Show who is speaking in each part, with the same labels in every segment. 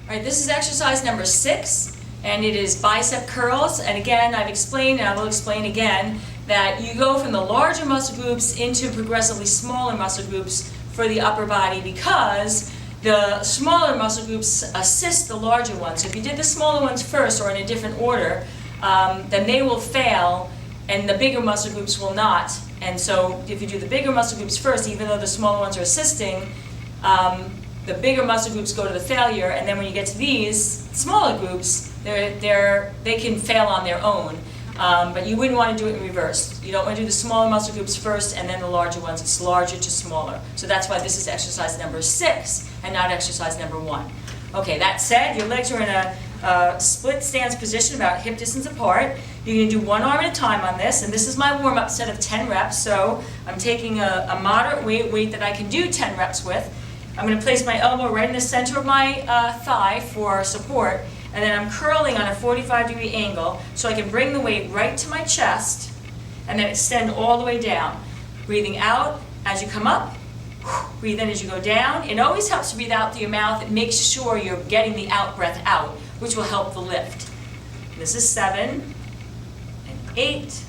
Speaker 1: All right, this is exercise number 6, and it is bicep curls. And again, I've explained, and I will explain again, that you go from the larger muscle groups into progressively smaller muscle groups for the upper body because the smaller muscle groups assist the larger ones. So if you did the smaller ones first or in a different order, then they will fail and the bigger muscle groups will not. And so if you do the bigger muscle groups first, even though the smaller ones are assisting, the bigger muscle groups go to the failure, and then when you get to these smaller groups, they can fail on their own. But you wouldn't want to do it in reverse. You don't want to do the smaller muscle groups first and then the larger ones. It's larger to smaller. So that's why this is exercise number 6 and not exercise number 1. Okay, that said, your legs are in a split stance position about hip distance apart. You're going to do one arm at a time on this, and this is my warm-up set of 10 reps. So I'm taking a moderate weight that I can do 10 reps with. I'm going to place my elbow right in the center of my thigh for support, and then I'm curling on a 45-degree angle so I can bring the weight right to my chest and then extend all the way down. Breathing out as you come up, breathe in as you go down. It always helps to breathe out through your mouth. It makes sure you're getting the out breath out, which will help the lift. This is 7, and 8,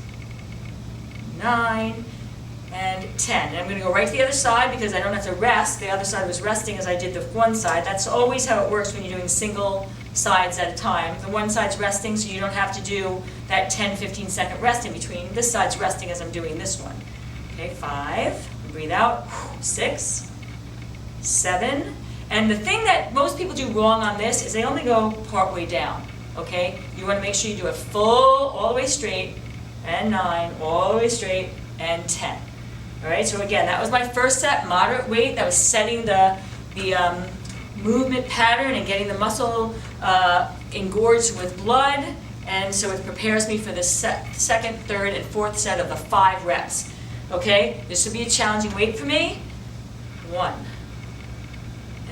Speaker 1: 9, and 10. And I'm going to go right to the other side because I don't have to rest. The other side was resting as I did the one side. That's always how it works when you're doing single sides at a time. The one side's resting, so you don't have to do that 10-15 second rest in between. This side's resting as I'm doing this one. Okay, 5. Breathe out. 6, 7. And the thing that most people do wrong on this is they only go part way down. Okay? You want to make sure you do it full, all the way straight, and 9, all the way straight, and 10. Alright, so again, that was my first set, moderate weight. That was setting the movement pattern and getting the muscle engorged with blood. And so it prepares me for the second, third, and fourth set of the 5 reps. Okay, this would be a challenging weight for me. 1,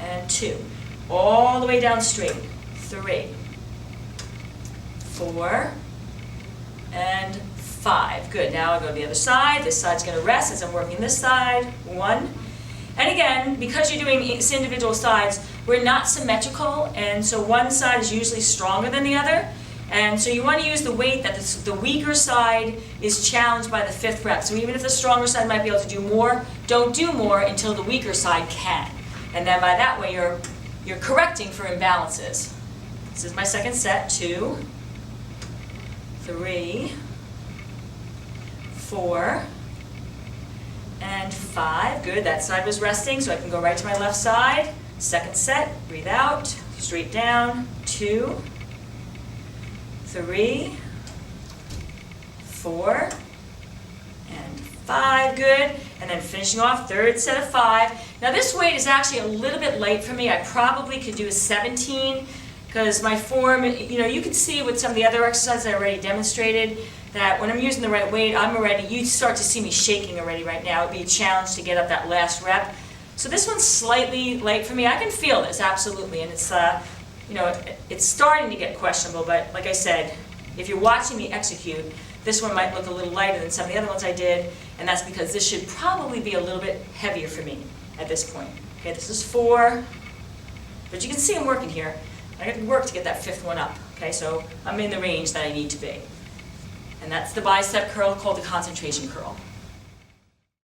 Speaker 1: and 2. All the way down straight. 3, 4, and 5. Good. Now I'll go to the other side. This side's going to rest as I'm working this side. 1. And again, because you're doing individual sides, we're not symmetrical, and so one side is usually stronger than the other. And so you want to use the weight that the weaker side is challenged by the 5th rep. So even if the stronger side might be able to do more, don't do more until the weaker side can. And then by that way, you're correcting for imbalances. This is my second set. 2, 3, 4, and 5. Good, that side was resting, so I can go right to my left side. Second set, breathe out, straight down. 2, 3, 4, and 5. Good. And then finishing off, third set of 5. Now this weight is actually a little bit light for me. I probably could do a 17 because my form, you can see with some of the other exercises I already demonstrated that when I'm using the right weight, you start to see me shaking already right now. It would be a challenge to get up that last rep. So this one's slightly light for me. I can feel this, absolutely, and it's, it's starting to get questionable, but like I said, if you're watching me execute, this one might look a little lighter than some of the other ones I did, and that's because this should probably be a little bit heavier for me at this point. Okay, this is 4, but you can see I'm working here. I have to work to get that 5th one up. Okay, so I'm in the range that I need to be. And that's the bicep curl called the concentration curl.